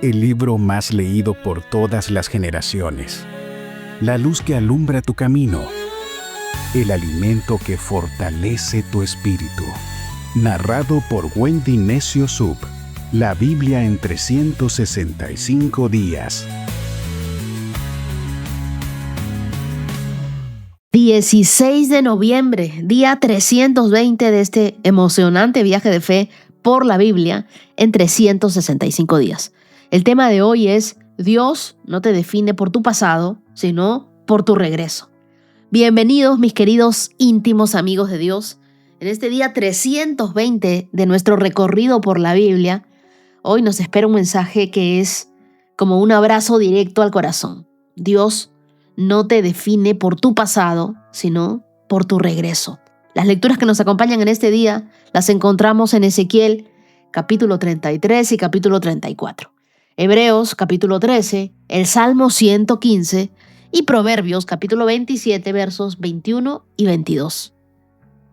el libro más leído por todas las generaciones, la luz que alumbra tu camino, el alimento que fortalece tu espíritu. Narrado por Wendy Necio Sub, la Biblia en 365 días. 16 de noviembre, día 320 de este emocionante viaje de fe por la Biblia en 365 días. El tema de hoy es: Dios no te define por tu pasado, sino por tu regreso. Bienvenidos, mis queridos íntimos amigos de Dios. En este día 320 de nuestro recorrido por la Biblia, hoy nos espera un mensaje que es como un abrazo directo al corazón. Dios no te define por tu pasado, sino por tu regreso. Las lecturas que nos acompañan en este día las encontramos en Ezequiel, capítulo 33 y capítulo 34. Hebreos, capítulo 13, el Salmo 115 y Proverbios, capítulo 27, versos 21 y 22.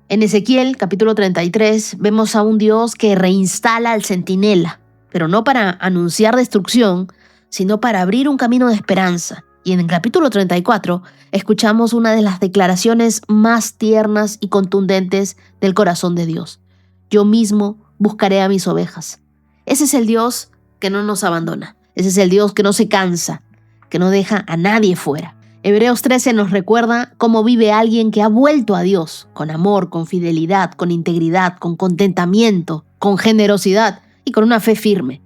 En Ezequiel, capítulo 33, vemos a un Dios que reinstala al centinela, pero no para anunciar destrucción, sino para abrir un camino de esperanza. Y en el capítulo 34 escuchamos una de las declaraciones más tiernas y contundentes del corazón de Dios. Yo mismo buscaré a mis ovejas. Ese es el Dios que no nos abandona. Ese es el Dios que no se cansa, que no deja a nadie fuera. Hebreos 13 nos recuerda cómo vive alguien que ha vuelto a Dios, con amor, con fidelidad, con integridad, con contentamiento, con generosidad y con una fe firme.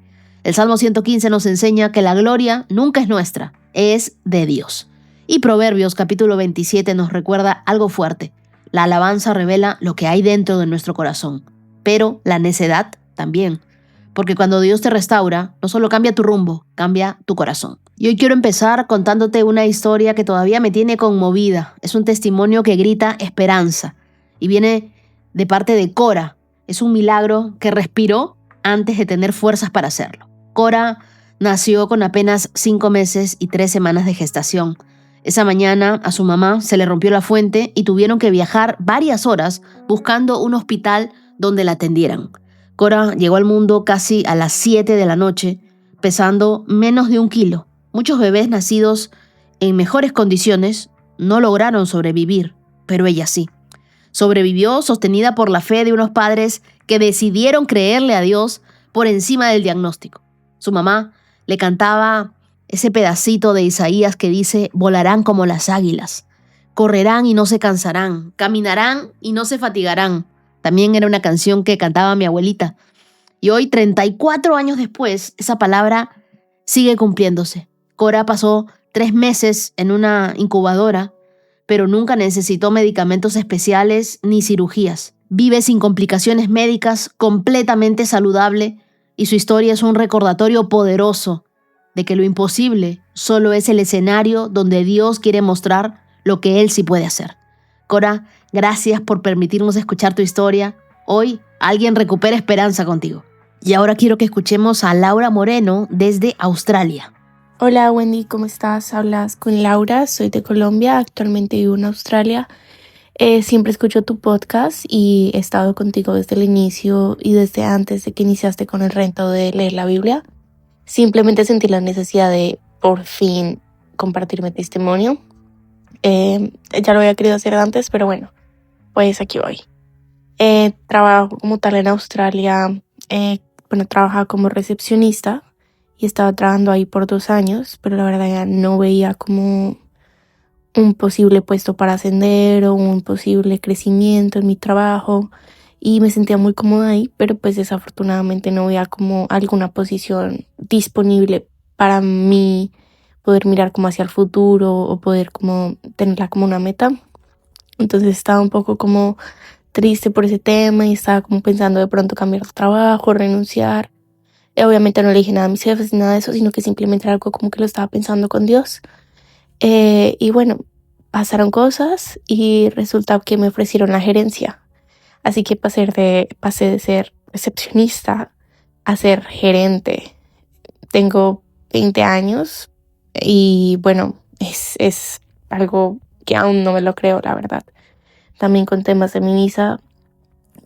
El Salmo 115 nos enseña que la gloria nunca es nuestra, es de Dios. Y Proverbios capítulo 27 nos recuerda algo fuerte. La alabanza revela lo que hay dentro de nuestro corazón, pero la necedad también. Porque cuando Dios te restaura, no solo cambia tu rumbo, cambia tu corazón. Y hoy quiero empezar contándote una historia que todavía me tiene conmovida. Es un testimonio que grita esperanza y viene de parte de Cora. Es un milagro que respiró antes de tener fuerzas para hacerlo. Cora nació con apenas 5 meses y 3 semanas de gestación. Esa mañana a su mamá se le rompió la fuente y tuvieron que viajar varias horas buscando un hospital donde la atendieran. Cora llegó al mundo casi a las 7 de la noche, pesando menos de 1 kilo. Muchos bebés nacidos en mejores condiciones no lograron sobrevivir, pero ella sí. Sobrevivió sostenida por la fe de unos padres que decidieron creerle a Dios por encima del diagnóstico. Su mamá le cantaba ese pedacito de Isaías que dice: volarán como las águilas, correrán y no se cansarán, caminarán y no se fatigarán. También era una canción que cantaba mi abuelita. Y hoy, 34 años después, esa palabra sigue cumpliéndose. Cora pasó 3 meses en una incubadora, pero nunca necesitó medicamentos especiales ni cirugías. Vive sin complicaciones médicas, completamente saludable, y su historia es un recordatorio poderoso de que lo imposible solo es el escenario donde Dios quiere mostrar lo que Él sí puede hacer. Cora, gracias por permitirnos escuchar tu historia. Hoy alguien recupera esperanza contigo. Y ahora quiero que escuchemos a Laura Moreno desde Australia. Hola Wendy, ¿cómo estás? Hablas con Laura, soy de Colombia, actualmente vivo en Australia. Siempre escucho tu podcast y he estado contigo desde el inicio y desde antes de que iniciaste con el reto de leer la Biblia. Simplemente sentí la necesidad de por fin compartir mi testimonio. Ya lo había querido hacer antes, pero bueno, pues aquí voy. Trabajo como tal en Australia. Trabajaba como recepcionista y estaba trabajando ahí por 2 años, pero la verdad ya no veía como un posible puesto para ascender o un posible crecimiento en mi trabajo y me sentía muy cómoda ahí, pero pues desafortunadamente no veía como alguna posición disponible para mí poder mirar como hacia el futuro o poder como tenerla como una meta. Entonces estaba un poco como triste por ese tema y estaba como pensando de pronto cambiar de trabajo, renunciar. Obviamente no le dije nada a mis jefes, nada de eso, sino que simplemente era algo como que lo estaba pensando con Dios. Y bueno, pasaron cosas y resulta que me ofrecieron la gerencia. Así que pasé de ser recepcionista a ser gerente. Tengo 20 años y bueno, es algo que aún no me lo creo, la verdad. También con temas de mi visa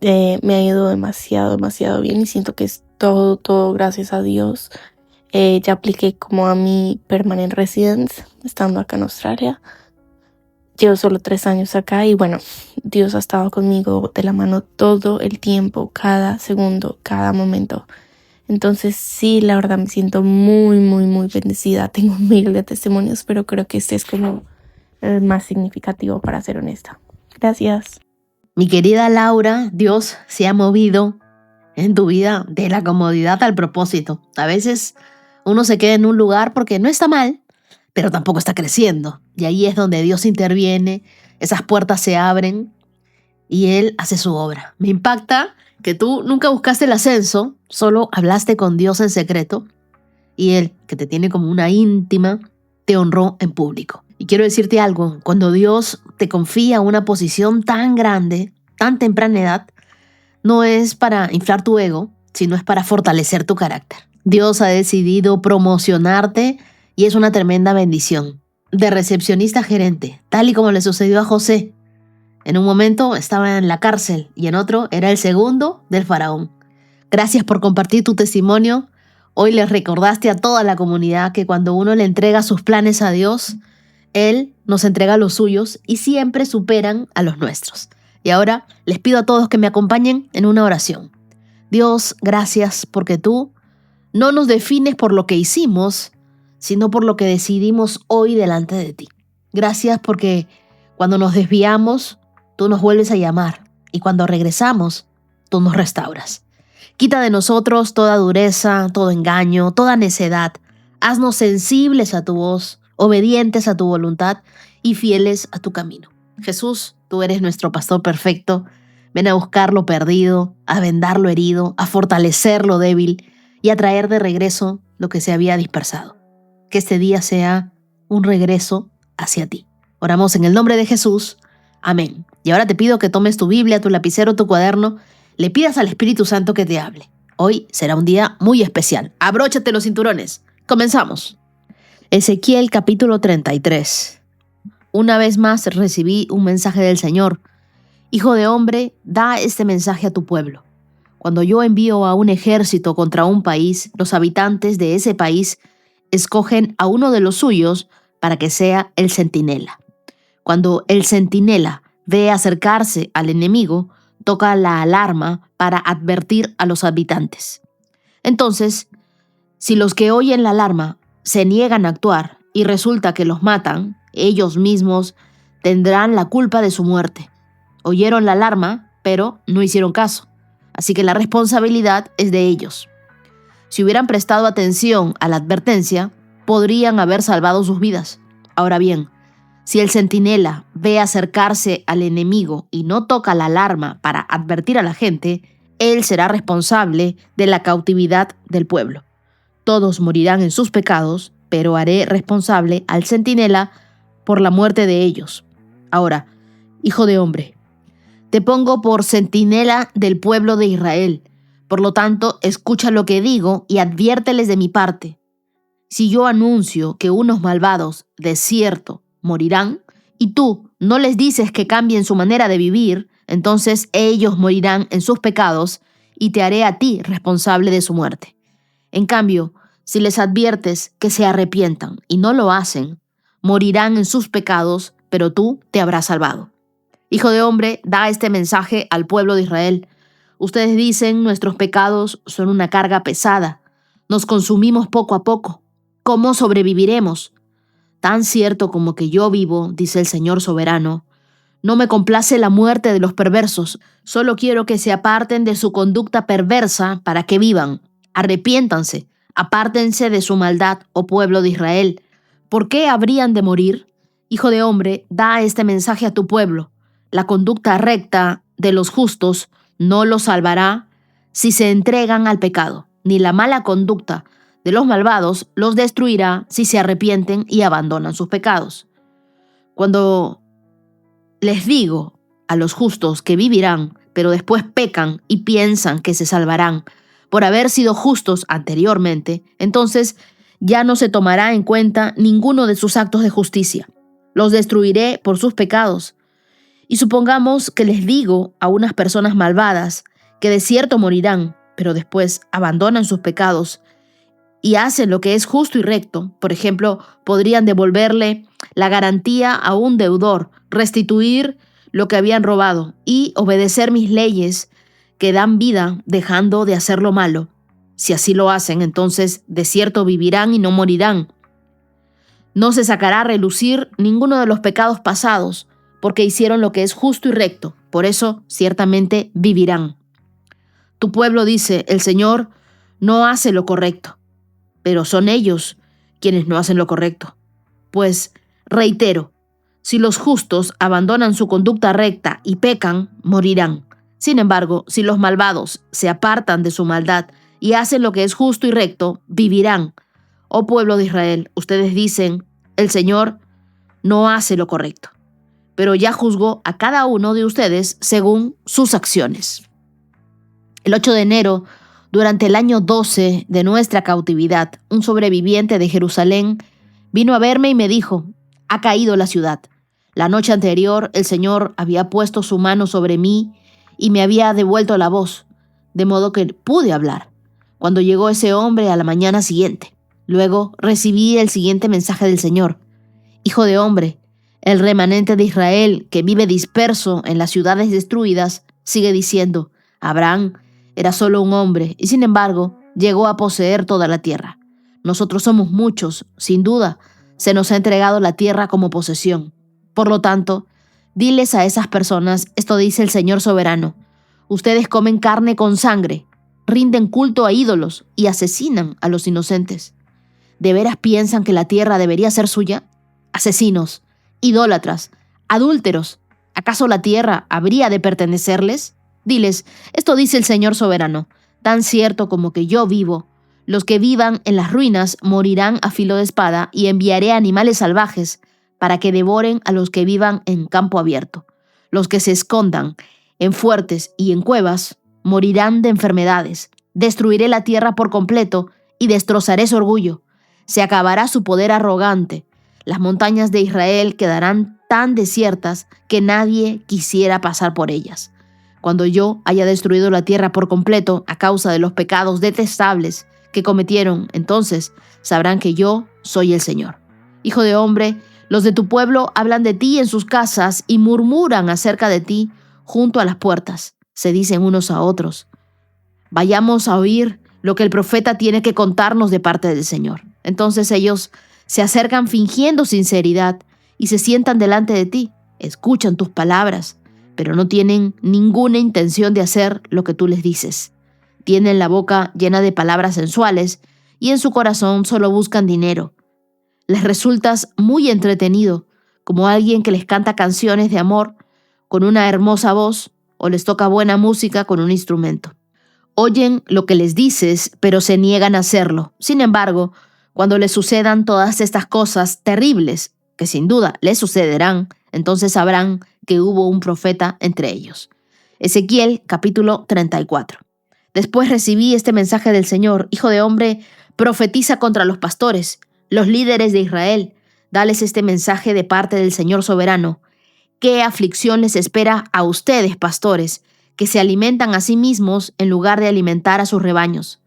me ha ido demasiado bien y siento que es todo gracias a Dios. Ya apliqué como a mi permanent residence estando acá en Australia. Llevo solo 3 años acá y bueno, Dios ha estado conmigo de la mano todo el tiempo, cada segundo, cada momento. Entonces sí, la verdad me siento muy, muy, muy bendecida. Tengo miles de testimonios, pero creo que este es como el más significativo, para ser honesta. Gracias. Mi querida Laura, Dios se ha movido en tu vida de la comodidad al propósito. A veces uno se queda en un lugar porque no está mal, pero tampoco está creciendo. Y ahí es donde Dios interviene, esas puertas se abren y Él hace su obra. Me impacta que tú nunca buscaste el ascenso, solo hablaste con Dios en secreto y Él, que te tiene como una íntima, te honró en público. Y quiero decirte algo, cuando Dios te confía una posición tan grande, tan temprana edad, no es para inflar tu ego, sino es para fortalecer tu carácter. Dios ha decidido promocionarte y es una tremenda bendición. De recepcionista a gerente, tal y como le sucedió a José. En un momento estaba en la cárcel y en otro era el segundo del faraón. Gracias por compartir tu testimonio. Hoy les recordaste a toda la comunidad que cuando uno le entrega sus planes a Dios, Él nos entrega los suyos y siempre superan a los nuestros. Y ahora les pido a todos que me acompañen en una oración. Dios, gracias porque tú no nos defines por lo que hicimos, sino por lo que decidimos hoy delante de ti. Gracias porque cuando nos desviamos, tú nos vuelves a llamar y cuando regresamos, tú nos restauras. Quita de nosotros toda dureza, todo engaño, toda necedad. Haznos sensibles a tu voz, obedientes a tu voluntad y fieles a tu camino. Jesús, tú eres nuestro pastor perfecto. Ven a buscar lo perdido, a vendar lo herido, a fortalecer lo débil y a traer de regreso lo que se había dispersado. Que este día sea un regreso hacia ti. Oramos en el nombre de Jesús. Amén. Y ahora te pido que tomes tu Biblia, tu lapicero, tu cuaderno, le pidas al Espíritu Santo que te hable. Hoy será un día muy especial. Abróchate los cinturones. Comenzamos. Ezequiel capítulo 33. Una vez más recibí un mensaje del Señor. Hijo de hombre, da este mensaje a tu pueblo. Cuando yo envío a un ejército contra un país, los habitantes de ese país escogen a uno de los suyos para que sea el centinela. Cuando el centinela ve acercarse al enemigo, toca la alarma para advertir a los habitantes. Entonces, si los que oyen la alarma se niegan a actuar y resulta que los matan, ellos mismos tendrán la culpa de su muerte. Oyeron la alarma, pero no hicieron caso. Así que la responsabilidad es de ellos. Si hubieran prestado atención a la advertencia, podrían haber salvado sus vidas. Ahora bien, si el centinela ve acercarse al enemigo y no toca la alarma para advertir a la gente, él será responsable de la cautividad del pueblo. Todos morirán en sus pecados, pero haré responsable al centinela por la muerte de ellos. Ahora, hijo de hombre, te pongo por centinela del pueblo de Israel. Por lo tanto, escucha lo que digo y adviérteles de mi parte. Si yo anuncio que unos malvados, de cierto, morirán, y tú no les dices que cambien su manera de vivir, entonces ellos morirán en sus pecados y te haré a ti responsable de su muerte. En cambio, si les adviertes que se arrepientan y no lo hacen, morirán en sus pecados, pero tú te habrás salvado. Hijo de hombre, da este mensaje al pueblo de Israel. Ustedes dicen, nuestros pecados son una carga pesada. Nos consumimos poco a poco. ¿Cómo sobreviviremos? Tan cierto como que yo vivo, dice el Señor soberano, no me complace la muerte de los perversos. Solo quiero que se aparten de su conducta perversa para que vivan. Arrepiéntanse, apártense de su maldad, oh pueblo de Israel. ¿Por qué habrían de morir? Hijo de hombre, da este mensaje a tu pueblo. La conducta recta de los justos no los salvará si se entregan al pecado, ni la mala conducta de los malvados los destruirá si se arrepienten y abandonan sus pecados. Cuando les digo a los justos que vivirán, pero después pecan y piensan que se salvarán por haber sido justos anteriormente, entonces ya no se tomará en cuenta ninguno de sus actos de justicia. Los destruiré por sus pecados. Y supongamos que les digo a unas personas malvadas que de cierto morirán, pero después abandonan sus pecados y hacen lo que es justo y recto, por ejemplo, podrían devolverle la garantía a un deudor, restituir lo que habían robado y obedecer mis leyes que dan vida dejando de hacer lo malo. Si así lo hacen, entonces de cierto vivirán y no morirán. No se sacará a relucir ninguno de los pecados pasados, porque hicieron lo que es justo y recto. Por eso, ciertamente vivirán. Tu pueblo dice, el Señor no hace lo correcto, pero son ellos quienes no hacen lo correcto. Pues, reitero, si los justos abandonan su conducta recta y pecan, morirán. Sin embargo, si los malvados se apartan de su maldad y hacen lo que es justo y recto, vivirán. Oh pueblo de Israel, ustedes dicen, el Señor no hace lo correcto, pero ya juzgó a cada uno de ustedes según sus acciones. El 8 de enero, durante el año 12 de nuestra cautividad, un sobreviviente de Jerusalén vino a verme y me dijo, ha caído la ciudad. La noche anterior el Señor había puesto su mano sobre mí y me había devuelto la voz, de modo que pude hablar. Cuando llegó ese hombre a la mañana siguiente, luego recibí el siguiente mensaje del Señor. Hijo de hombre, el remanente de Israel que vive disperso en las ciudades destruidas sigue diciendo, Abraham era solo un hombre y sin embargo llegó a poseer toda la tierra. Nosotros somos muchos, sin duda, se nos ha entregado la tierra como posesión. Por lo tanto, diles a esas personas, esto dice el Señor soberano, ustedes comen carne con sangre, rinden culto a ídolos y asesinan a los inocentes. ¿De veras piensan que la tierra debería ser suya? Asesinos, idólatras, adúlteros, ¿acaso la tierra habría de pertenecerles? Diles, esto dice el Señor soberano, tan cierto como que yo vivo, los que vivan en las ruinas morirán a filo de espada y enviaré animales salvajes para que devoren a los que vivan en campo abierto. Los que se escondan en fuertes y en cuevas morirán de enfermedades. Destruiré la tierra por completo y destrozaré su orgullo. Se acabará su poder arrogante. Las montañas de Israel quedarán tan desiertas que nadie quisiera pasar por ellas. Cuando yo haya destruido la tierra por completo a causa de los pecados detestables que cometieron, entonces sabrán que yo soy el Señor. Hijo de hombre, los de tu pueblo hablan de ti en sus casas y murmuran acerca de ti junto a las puertas. Se dicen unos a otros, vayamos a oír lo que el profeta tiene que contarnos de parte del Señor. Entonces ellos se acercan fingiendo sinceridad y se sientan delante de ti, escuchan tus palabras, pero no tienen ninguna intención de hacer lo que tú les dices. Tienen la boca llena de palabras sensuales y en su corazón solo buscan dinero. Les resultas muy entretenido, como alguien que les canta canciones de amor con una hermosa voz o les toca buena música con un instrumento. Oyen lo que les dices, pero se niegan a hacerlo. Sin embargo, cuando les sucedan todas estas cosas terribles, que sin duda les sucederán, entonces sabrán que hubo un profeta entre ellos. Ezequiel capítulo 34. Después recibí este mensaje del Señor, hijo de hombre, profetiza contra los pastores, los líderes de Israel. Dales este mensaje de parte del Señor soberano. ¿Qué aflicción les espera a ustedes, pastores, que se alimentan a sí mismos en lugar de alimentar a sus rebaños?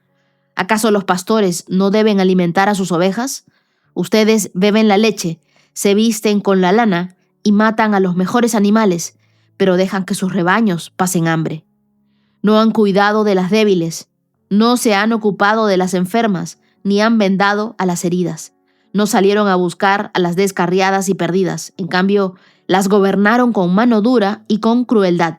¿Acaso los pastores no deben alimentar a sus ovejas? Ustedes beben la leche, se visten con la lana y matan a los mejores animales, pero dejan que sus rebaños pasen hambre. No han cuidado de las débiles, no se han ocupado de las enfermas, ni han vendado a las heridas. No salieron a buscar a las descarriadas y perdidas, en cambio, las gobernaron con mano dura y con crueldad.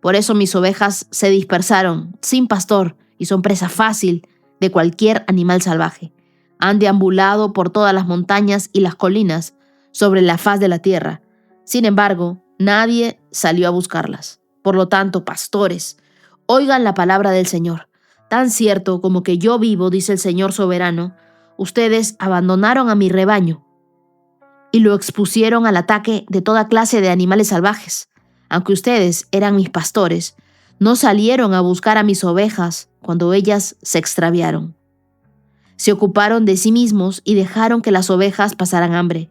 Por eso mis ovejas se dispersaron, sin pastor, y son presa fácil de cualquier animal salvaje. Han deambulado por todas las montañas y las colinas sobre la faz de la tierra. Sin embargo, nadie salió a buscarlas. Por lo tanto, pastores, oigan la palabra del Señor. Tan cierto como que yo vivo, dice el Señor soberano, ustedes abandonaron a mi rebaño y lo expusieron al ataque de toda clase de animales salvajes. Aunque ustedes eran mis pastores, no salieron a buscar a mis ovejas cuando ellas se extraviaron. Se ocuparon de sí mismos y dejaron que las ovejas pasaran hambre.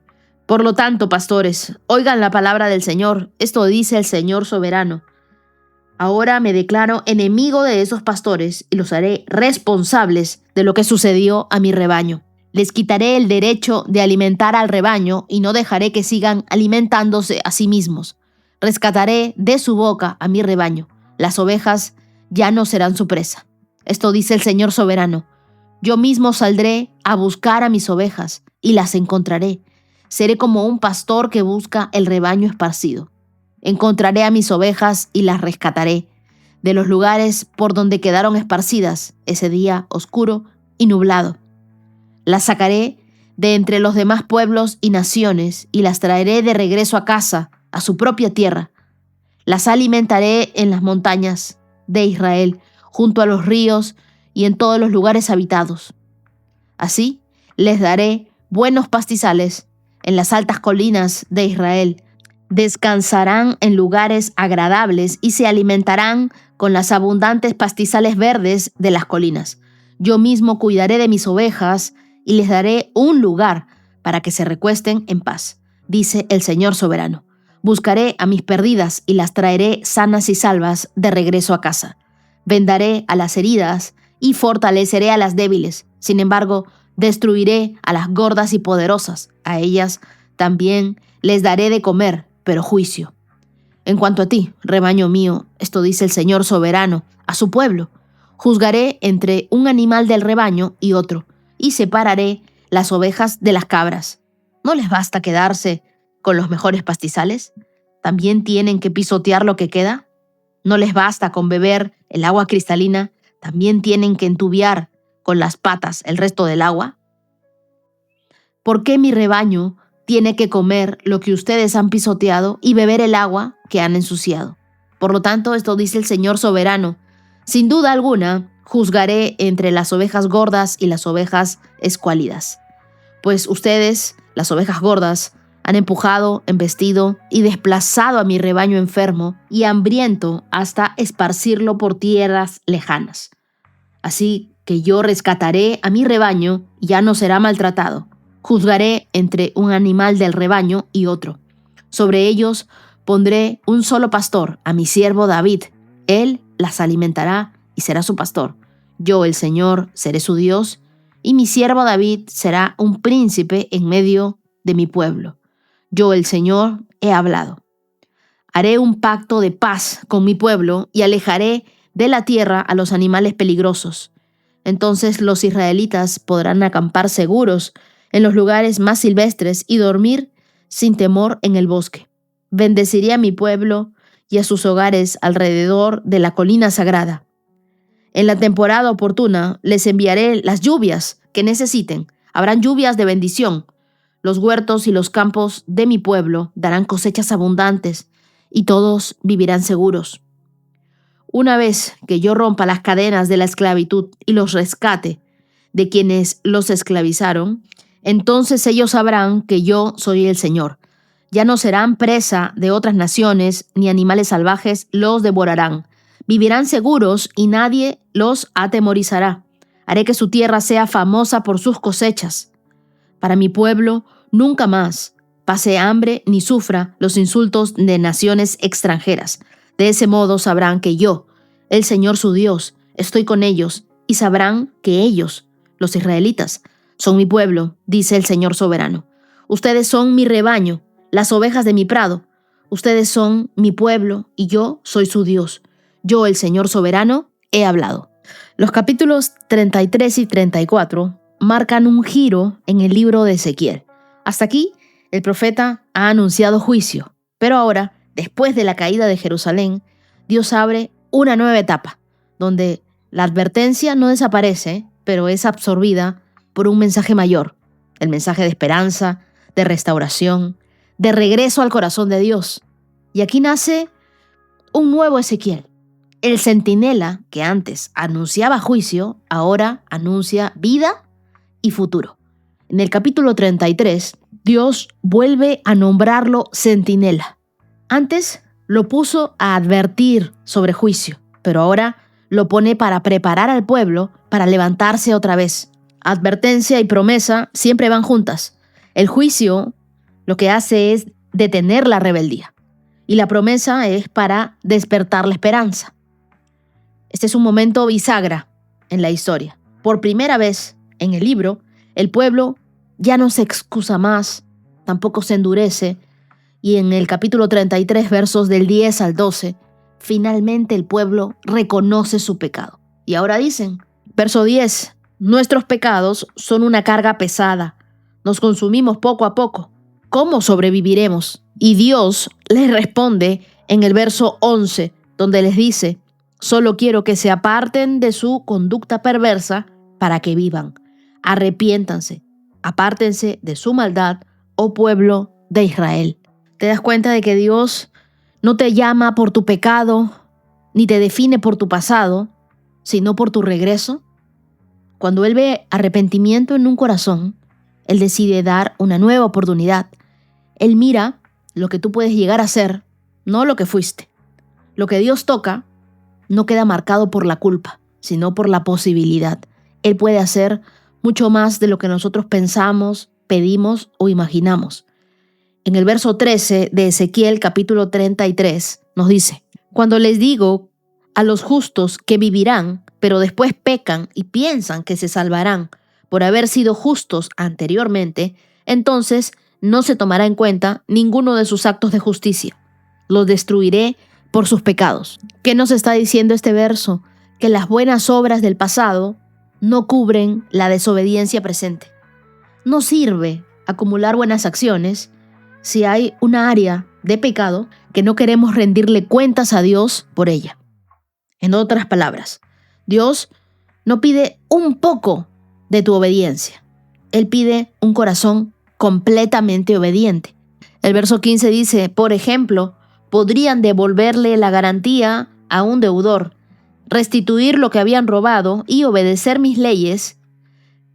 Por lo tanto, pastores, oigan la palabra del Señor. Esto dice el Señor soberano. Ahora me declaro enemigo de esos pastores y los haré responsables de lo que sucedió a mi rebaño. Les quitaré el derecho de alimentar al rebaño y no dejaré que sigan alimentándose a sí mismos. Rescataré de su boca a mi rebaño. Las ovejas ya no serán su presa. Esto dice el Señor soberano. Yo mismo saldré a buscar a mis ovejas y las encontraré. Seré como un pastor que busca el rebaño esparcido. Encontraré a mis ovejas y las rescataré de los lugares por donde quedaron esparcidas ese día oscuro y nublado. Las sacaré de entre los demás pueblos y naciones y las traeré de regreso a casa, a su propia tierra. Las alimentaré en las montañas de Israel, junto a los ríos y en todos los lugares habitados. Así les daré buenos pastizales en las altas colinas de Israel. Descansarán en lugares agradables y se alimentarán con las abundantes pastizales verdes de las colinas. Yo mismo cuidaré de mis ovejas y les daré un lugar para que se recuesten en paz, dice el Señor soberano. Buscaré a mis perdidas y las traeré sanas y salvas de regreso a casa. Vendaré a las heridas y fortaleceré a las débiles. Sin embargo, destruiré a las gordas y poderosas. A ellas también les daré de comer, pero juicio. En cuanto a ti, rebaño mío, esto dice el Señor soberano, a su pueblo, juzgaré entre un animal del rebaño y otro, y separaré las ovejas de las cabras. ¿No les basta quedarse con los mejores pastizales? ¿También tienen que pisotear lo que queda? ¿No les basta con beber el agua cristalina? ¿También tienen que entubiar con las patas el resto del agua? ¿Por qué mi rebaño tiene que comer lo que ustedes han pisoteado y beber el agua que han ensuciado? Por lo tanto, esto dice el Señor soberano. Sin duda alguna, juzgaré entre las ovejas gordas y las ovejas escuálidas. Pues ustedes, las ovejas gordas, han empujado, embestido y desplazado a mi rebaño enfermo y hambriento hasta esparcirlo por tierras lejanas. Así que yo rescataré a mi rebaño y ya no será maltratado. Juzgaré entre un animal del rebaño y otro. Sobre ellos pondré un solo pastor, a mi siervo David. Él las alimentará y será su pastor. Yo, el Señor, seré su Dios, y mi siervo David será un príncipe en medio de mi pueblo. Yo, el Señor, he hablado. Haré un pacto de paz con mi pueblo y alejaré de la tierra a los animales peligrosos. Entonces los israelitas podrán acampar seguros en los lugares más silvestres y dormir sin temor en el bosque. Bendeciré a mi pueblo y a sus hogares alrededor de la colina sagrada. En la temporada oportuna les enviaré las lluvias que necesiten. Habrán lluvias de bendición. Los huertos y los campos de mi pueblo darán cosechas abundantes y todos vivirán seguros. Una vez que yo rompa las cadenas de la esclavitud y los rescate de quienes los esclavizaron, entonces ellos sabrán que yo soy el Señor. Ya no serán presa de otras naciones, ni animales salvajes los devorarán. Vivirán seguros y nadie los atemorizará. Haré que su tierra sea famosa por sus cosechas. Para mi pueblo nunca más pase hambre ni sufra los insultos de naciones extranjeras. De ese modo sabrán que yo, el Señor su Dios, estoy con ellos y sabrán que ellos, los israelitas, son mi pueblo, dice el Señor soberano. Ustedes son mi rebaño, las ovejas de mi prado. Ustedes son mi pueblo y yo soy su Dios. Yo, el Señor soberano, he hablado. Los capítulos 33 y 34 marcan un giro en el libro de Ezequiel. Hasta aquí, el profeta ha anunciado juicio, pero ahora, después de la caída de Jerusalén, Dios abre una nueva etapa, donde la advertencia no desaparece, pero es absorbida por un mensaje mayor, el mensaje de esperanza, de restauración, de regreso al corazón de Dios. Y aquí nace un nuevo Ezequiel. El centinela que antes anunciaba juicio, ahora anuncia vida y futuro. En el capítulo 33, Dios vuelve a nombrarlo centinela. Antes lo puso a advertir sobre juicio, pero ahora lo pone para preparar al pueblo para levantarse otra vez. Advertencia y promesa siempre van juntas. El juicio lo que hace es detener la rebeldía y la promesa es para despertar la esperanza. Este es un momento bisagra en la historia. Por primera vez en el libro, el pueblo ya no se excusa más, tampoco se endurece, y en el capítulo 33, versos del 10 al 12, finalmente el pueblo reconoce su pecado. Y ahora dicen, verso 10, nuestros pecados son una carga pesada, nos consumimos poco a poco. ¿Cómo sobreviviremos? Y Dios les responde en el verso 11, donde les dice, solo quiero que se aparten de su conducta perversa para que vivan. Arrepiéntanse, apártense de su maldad, oh pueblo de Israel. ¿Te das cuenta de que Dios no te llama por tu pecado, ni te define por tu pasado, sino por tu regreso? Cuando Él ve arrepentimiento en un corazón, Él decide dar una nueva oportunidad. Él mira lo que tú puedes llegar a ser, no lo que fuiste. Lo que Dios toca no queda marcado por la culpa, sino por la posibilidad. Él puede hacer mucho más de lo que nosotros pensamos, pedimos o imaginamos. En el verso 13 de Ezequiel capítulo 33 nos dice, cuando les digo a los justos que vivirán, pero después pecan y piensan que se salvarán por haber sido justos anteriormente, entonces no se tomará en cuenta ninguno de sus actos de justicia. Los destruiré por sus pecados. ¿Qué nos está diciendo este verso? Que las buenas obras del pasado no cubren la desobediencia presente. No sirve acumular buenas acciones si hay una área de pecado que no queremos rendirle cuentas a Dios por ella. En otras palabras, Dios no pide un poco de tu obediencia. Él pide un corazón completamente obediente. El verso 15 dice, por ejemplo, podrían devolverle la garantía a un deudor, restituir lo que habían robado y obedecer mis leyes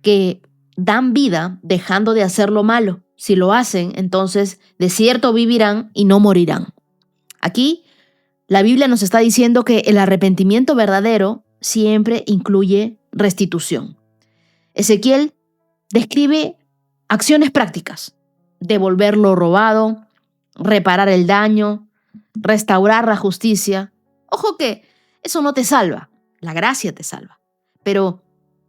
que dan vida dejando de hacer lo malo. Si lo hacen, entonces de cierto vivirán y no morirán. Aquí la Biblia nos está diciendo que el arrepentimiento verdadero siempre incluye restitución. Ezequiel describe acciones prácticas: devolver lo robado, reparar el daño, restaurar la justicia. Ojo que eso no te salva, la gracia te salva. Pero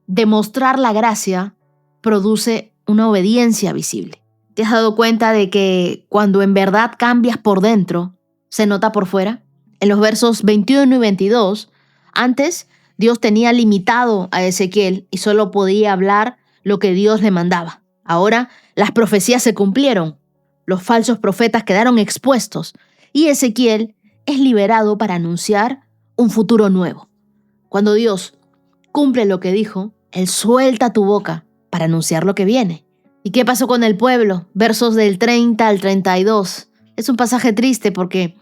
demostrar la gracia produce una obediencia visible. ¿Te has dado cuenta de que cuando en verdad cambias por dentro, se nota por fuera? En los versos 21 y 22, antes Dios tenía limitado a Ezequiel y solo podía hablar lo que Dios le mandaba. Ahora las profecías se cumplieron, los falsos profetas quedaron expuestos y Ezequiel es liberado para anunciar un futuro nuevo. Cuando Dios cumple lo que dijo, Él suelta tu boca para anunciar lo que viene. ¿Y qué pasó con el pueblo? Versos del 30 al 32. Es un pasaje triste porque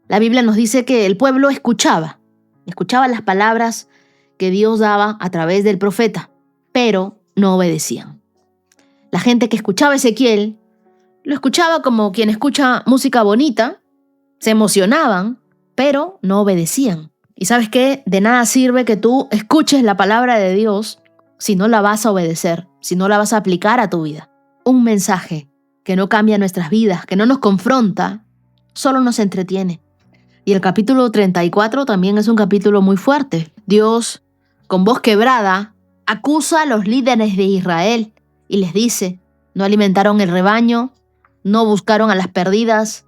la Biblia nos dice que el pueblo escuchaba las palabras que Dios daba a través del profeta, pero no obedecían. La gente que escuchaba a Ezequiel lo escuchaba como quien escucha música bonita, se emocionaban, pero no obedecían. ¿Y sabes qué? De nada sirve que tú escuches la palabra de Dios si no la vas a obedecer, si no la vas a aplicar a tu vida. Un mensaje que no cambia nuestras vidas, que no nos confronta, solo nos entretiene. Y el capítulo 34 también es un capítulo muy fuerte. Dios, con voz quebrada, acusa a los líderes de Israel y les dice, no alimentaron el rebaño, no buscaron a las perdidas,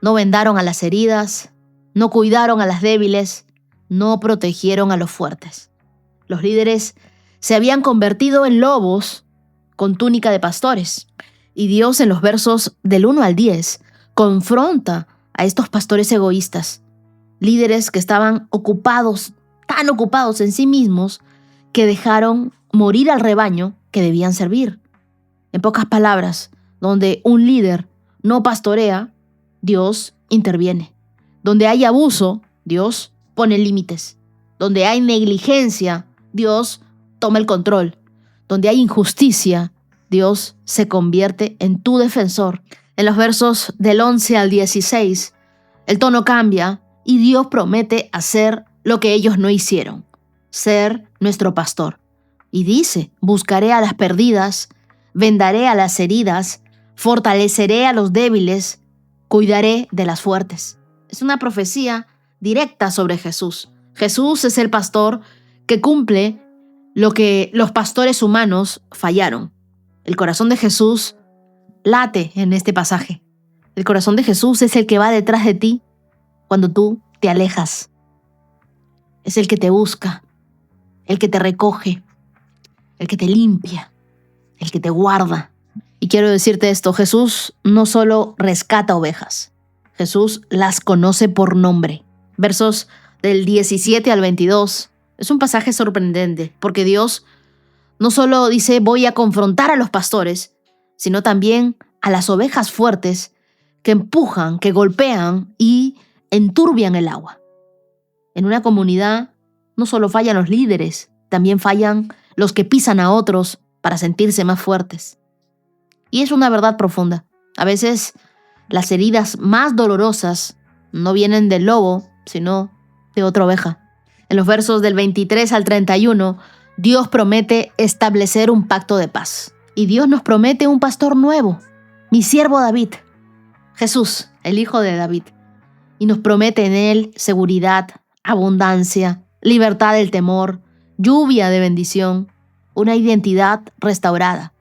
no vendaron a las heridas, no cuidaron a las débiles, no protegieron a los fuertes. Los líderes se habían convertido en lobos con túnica de pastores. Y Dios en los versos del 1 al 10 confronta a estos pastores egoístas, líderes que estaban tan ocupados en sí mismos, que dejaron morir al rebaño que debían servir. En pocas palabras, donde un líder no pastorea, Dios interviene. Donde hay abuso, Dios pone límites. Donde hay negligencia, Dios toma el control. Donde hay injusticia, Dios se convierte en tu defensor. En los versos del 11 al 16, el tono cambia y Dios promete hacer lo que ellos no hicieron, ser nuestro pastor. Y dice, buscaré a las perdidas, vendaré a las heridas, fortaleceré a los débiles, cuidaré de las fuertes. Es una profecía directa sobre Jesús. Jesús es el pastor que cumple lo que los pastores humanos fallaron. El corazón de Jesús late en este pasaje. El corazón de Jesús es el que va detrás de ti cuando tú te alejas. Es el que te busca, el que te recoge, el que te limpia, el que te guarda. Y quiero decirte esto, Jesús no solo rescata ovejas, Jesús las conoce por nombre. Versos del 17 al 22. Es un pasaje sorprendente, porque Dios no solo dice voy a confrontar a los pastores, sino también a las ovejas fuertes que empujan, que golpean y enturbian el agua. En una comunidad no solo fallan los líderes, también fallan los que pisan a otros para sentirse más fuertes. Y es una verdad profunda. A veces las heridas más dolorosas no vienen del lobo, sino de otra oveja. En los versos del 23 al 31, Dios promete establecer un pacto de paz. Y Dios nos promete un pastor nuevo, mi siervo David, Jesús, el hijo de David. Y nos promete en él seguridad, abundancia, libertad del temor, lluvia de bendición, una identidad restaurada.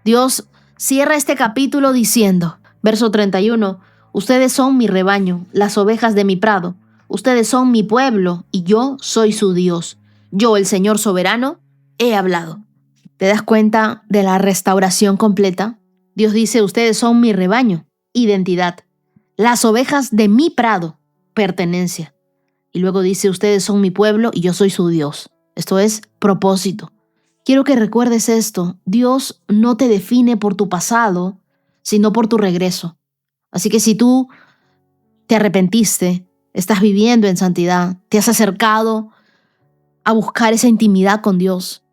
Dios cierra este capítulo diciendo, verso 31, ustedes son mi rebaño, las ovejas de mi prado. Ustedes son mi pueblo y yo soy su Dios. Yo, el Señor soberano, he hablado. ¿Te das cuenta de la restauración completa? Dios dice, ustedes son mi rebaño, identidad. Las ovejas de mi prado, pertenencia. Y luego dice, ustedes son mi pueblo y yo soy su Dios. Esto es propósito. Quiero que recuerdes esto. Dios no te define por tu pasado, sino por tu regreso. Así que si tú te arrepentiste, estás viviendo en santidad, te has acercado a buscar esa intimidad con Dios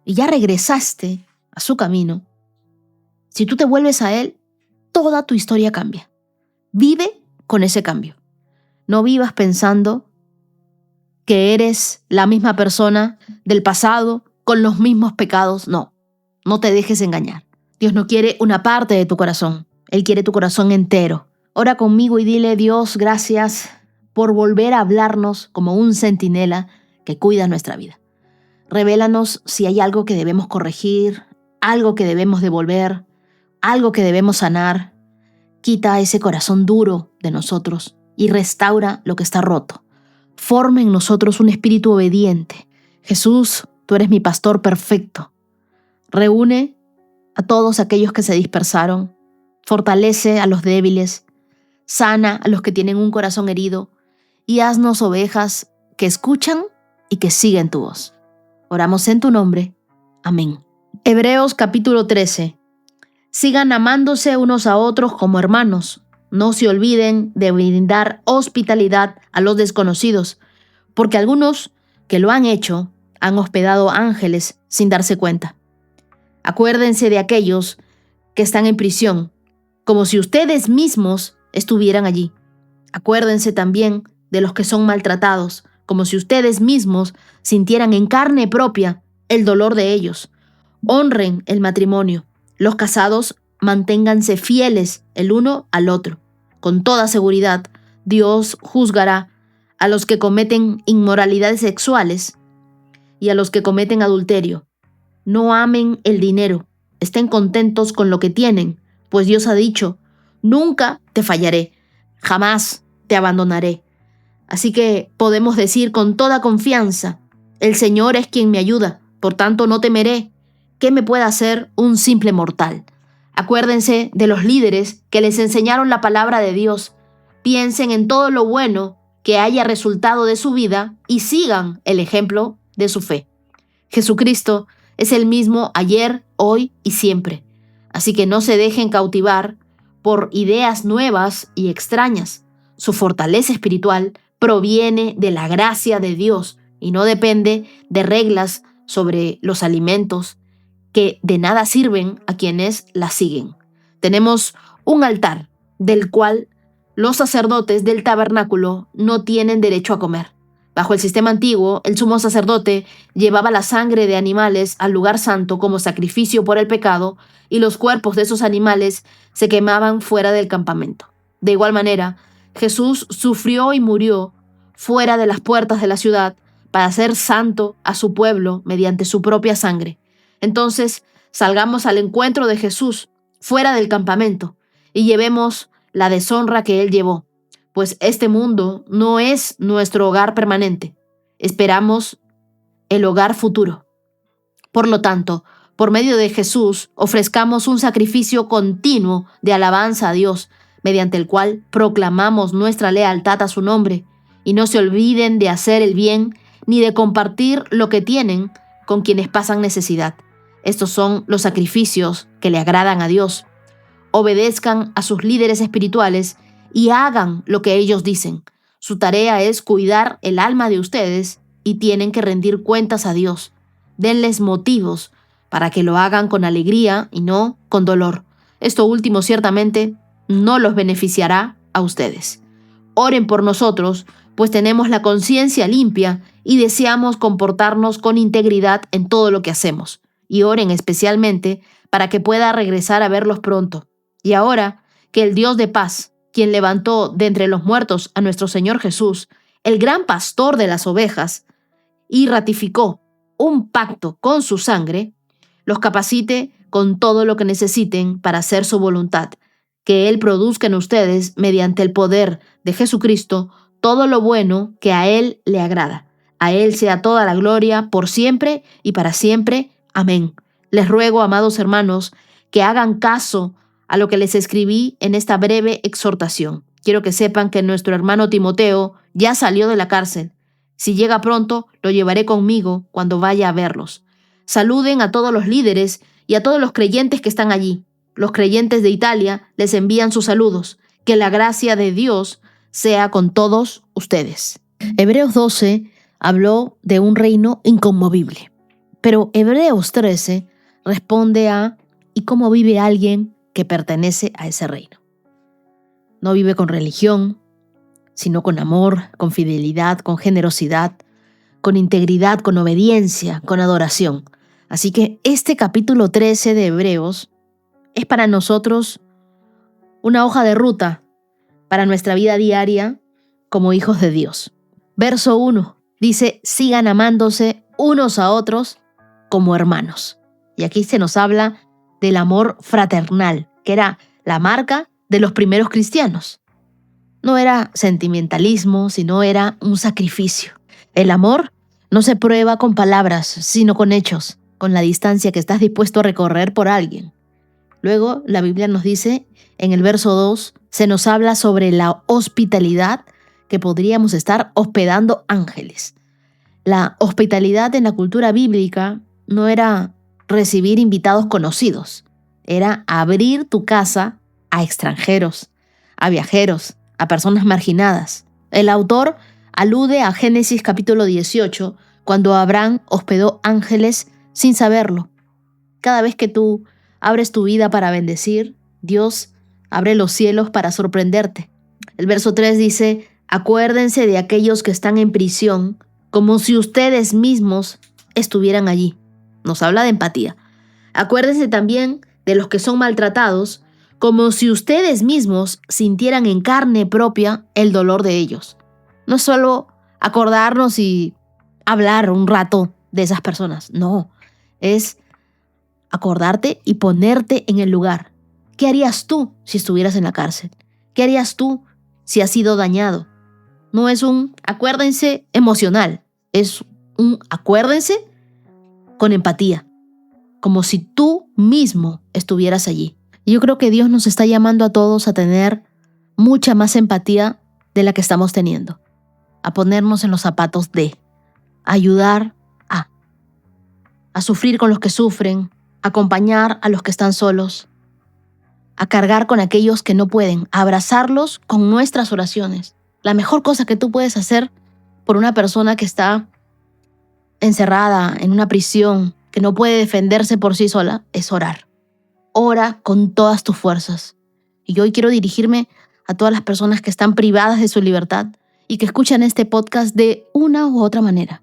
y ya regresaste a su camino, si tú te vuelves a Él, toda tu historia cambia. Vive con ese cambio. No vivas pensando que eres la misma persona del pasado con los mismos pecados. No te dejes engañar. Dios no quiere una parte de tu corazón. Él quiere tu corazón entero. Ora conmigo y dile, Dios, gracias por volver a hablarnos como un centinela que cuida nuestra vida. Revélanos si hay algo que debemos corregir, algo que debemos devolver, algo que debemos sanar. Quita ese corazón duro de nosotros y restaura lo que está roto. Forma en nosotros un espíritu obediente. Jesús, tú eres mi pastor perfecto. Reúne a todos aquellos que se dispersaron. Fortalece a los débiles. Sana a los que tienen un corazón herido. Y haznos ovejas que escuchan y que siguen tu voz. Oramos en tu nombre. Amén. Hebreos capítulo 13. Sigan amándose unos a otros como hermanos. No se olviden de brindar hospitalidad a los desconocidos, porque algunos que lo han hecho han hospedado ángeles sin darse cuenta. Acuérdense de aquellos que están en prisión, como si ustedes mismos estuvieran allí. Acuérdense también de los que son maltratados, como si ustedes mismos sintieran en carne propia el dolor de ellos. Honren el matrimonio. Los casados manténganse fieles el uno al otro. Con toda seguridad, Dios juzgará a los que cometen inmoralidades sexuales y a los que cometen adulterio. No amen el dinero. Estén contentos con lo que tienen, pues Dios ha dicho, nunca te fallaré, jamás te abandonaré. Así que podemos decir con toda confianza, el Señor es quien me ayuda, por tanto no temeré. ¿Qué me puede hacer un simple mortal? Acuérdense de los líderes que les enseñaron la palabra de Dios. Piensen en todo lo bueno que haya resultado de su vida y sigan el ejemplo de su fe. Jesucristo es el mismo ayer, hoy y siempre. Así que no se dejen cautivar por ideas nuevas y extrañas. Su fortaleza espiritual proviene de la gracia de Dios y no depende de reglas sobre los alimentos que de nada sirven a quienes la siguen. Tenemos un altar del cual los sacerdotes del tabernáculo no tienen derecho a comer. Bajo el sistema antiguo, el sumo sacerdote llevaba la sangre de animales al lugar santo como sacrificio por el pecado y los cuerpos de esos animales se quemaban fuera del campamento. De igual manera, Jesús sufrió y murió fuera de las puertas de la ciudad para hacer santo a su pueblo mediante su propia sangre. Entonces, salgamos al encuentro de Jesús fuera del campamento y llevemos la deshonra que Él llevó, pues este mundo no es nuestro hogar permanente. Esperamos el hogar futuro. Por lo tanto, por medio de Jesús, ofrezcamos un sacrificio continuo de alabanza a Dios, mediante el cual proclamamos nuestra lealtad a su nombre, y no se olviden de hacer el bien ni de compartir lo que tienen con quienes pasan necesidad. Estos son los sacrificios que le agradan a Dios. Obedezcan a sus líderes espirituales y hagan lo que ellos dicen. Su tarea es cuidar el alma de ustedes y tienen que rendir cuentas a Dios. Denles motivos para que lo hagan con alegría y no con dolor. Esto último ciertamente no los beneficiará a ustedes. Oren por nosotros, pues tenemos la conciencia limpia y deseamos comportarnos con integridad en todo lo que hacemos. Y oren especialmente para que pueda regresar a verlos pronto. Y ahora, que el Dios de paz, quien levantó de entre los muertos a nuestro Señor Jesús, el gran pastor de las ovejas, y ratificó un pacto con su sangre, los capacite con todo lo que necesiten para hacer su voluntad, que Él produzca en ustedes, mediante el poder de Jesucristo, todo lo bueno que a Él le agrada. A Él sea toda la gloria por siempre y para siempre. Amén. Les ruego, amados hermanos, que hagan caso a lo que les escribí en esta breve exhortación. Quiero que sepan que nuestro hermano Timoteo ya salió de la cárcel. Si llega pronto, lo llevaré conmigo cuando vaya a verlos. Saluden a todos los líderes y a todos los creyentes que están allí. Los creyentes de Italia les envían sus saludos. Que la gracia de Dios sea con todos ustedes. Hebreos 12 habló de un reino inconmovible. Pero Hebreos 13 responde a ¿y cómo vive alguien que pertenece a ese reino? No vive con religión, sino con amor, con fidelidad, con generosidad, con integridad, con obediencia, con adoración. Así que este capítulo 13 de Hebreos es para nosotros una hoja de ruta para nuestra vida diaria como hijos de Dios. Verso 1 dice, sigan amándose unos a otros como hermanos. Y aquí se nos habla del amor fraternal, que era la marca de los primeros cristianos. No era sentimentalismo, sino era un sacrificio. El amor no se prueba con palabras, sino con hechos, con la distancia que estás dispuesto a recorrer por alguien. Luego, la Biblia nos dice, en el verso 2, se nos habla sobre la hospitalidad, que podríamos estar hospedando ángeles. La hospitalidad en la cultura bíblica no era recibir invitados conocidos, era abrir tu casa a extranjeros, a viajeros, a personas marginadas. El autor alude a Génesis capítulo 18, cuando Abraham hospedó ángeles sin saberlo. Cada vez que tú abres tu vida para bendecir, Dios abre los cielos para sorprenderte. El verso 3 dice, acuérdense de aquellos que están en prisión, como si ustedes mismos estuvieran allí. Nos habla de empatía. Acuérdense también de los que son maltratados, como si ustedes mismos sintieran en carne propia el dolor de ellos. No es solo acordarnos y hablar un rato de esas personas, no, es acordarte y ponerte en el lugar. ¿Qué harías tú si estuvieras en la cárcel? ¿Qué harías tú si has sido dañado? No es un acuérdense emocional, es un acuérdense con empatía, como si tú mismo estuvieras allí. Y yo creo que Dios nos está llamando a todos a tener mucha más empatía de la que estamos teniendo, a ponernos en los zapatos de, a ayudar a sufrir con los que sufren, a acompañar a los que están solos, a cargar con aquellos que no pueden, a abrazarlos con nuestras oraciones. La mejor cosa que tú puedes hacer por una persona que está encerrada en una prisión, que no puede defenderse por sí sola, es orar. Ora con todas tus fuerzas. Y hoy quiero dirigirme a todas las personas que están privadas de su libertad y que escuchan este podcast de una u otra manera,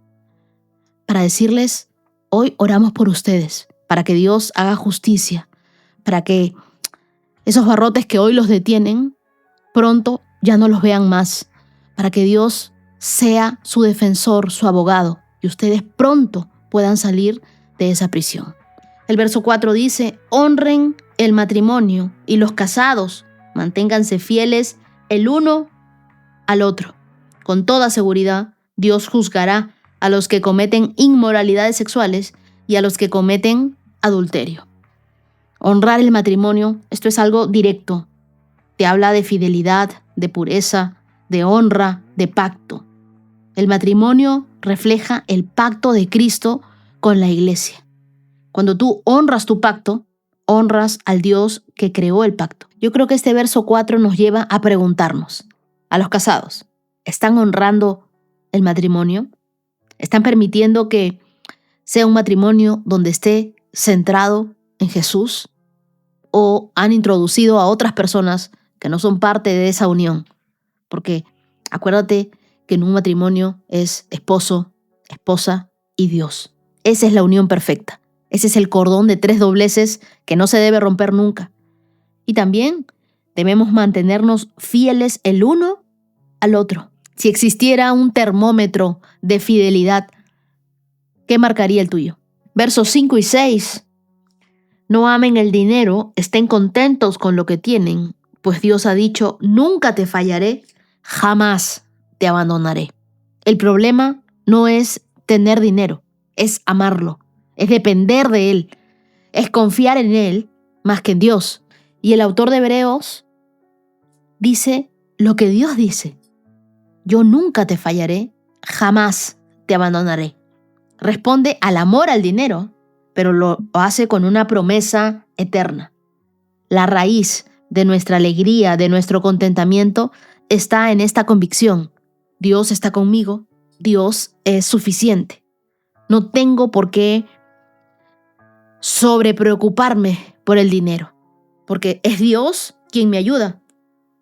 para decirles, hoy oramos por ustedes, para que Dios haga justicia, para que esos barrotes que hoy los detienen, pronto ya no los vean más, para que Dios sea su defensor, su abogado, y ustedes pronto puedan salir de esa prisión. El verso 4 dice: honren el matrimonio y los casados, manténganse fieles el uno al otro. Con toda seguridad, Dios juzgará a los que cometen inmoralidades sexuales y a los que cometen adulterio. Honrar el matrimonio, esto es algo directo. Te habla de fidelidad, de pureza, de honra, de pacto. El matrimonio refleja el pacto de Cristo con la iglesia. Cuando tú honras tu pacto, honras al Dios que creó el pacto. Yo creo que este verso 4 nos lleva a preguntarnos, a los casados, ¿están honrando el matrimonio? ¿Están permitiendo que sea un matrimonio donde esté centrado en Jesús? ¿O han introducido a otras personas que no son parte de esa unión? Porque acuérdate que en un matrimonio es esposo, esposa y Dios. Esa es la unión perfecta. Ese es el cordón de 3 dobleces que no se debe romper nunca. Y también debemos mantenernos fieles el uno al otro. Si existiera un termómetro de fidelidad, ¿qué marcaría el tuyo? Versos 5 y 6. No amen el dinero, estén contentos con lo que tienen, pues Dios ha dicho: nunca te fallaré, jamás te abandonaré. El problema no es tener dinero, es amarlo, es depender de Él, es confiar en Él más que en Dios. Y el autor de Hebreos dice lo que Dios dice: yo nunca te fallaré, jamás te abandonaré. Responde al amor al dinero, pero lo hace con una promesa eterna. La raíz de nuestra alegría, de nuestro contentamiento, está en esta convicción: Dios está conmigo, Dios es suficiente. No tengo por qué sobrepreocuparme por el dinero, porque es Dios quien me ayuda.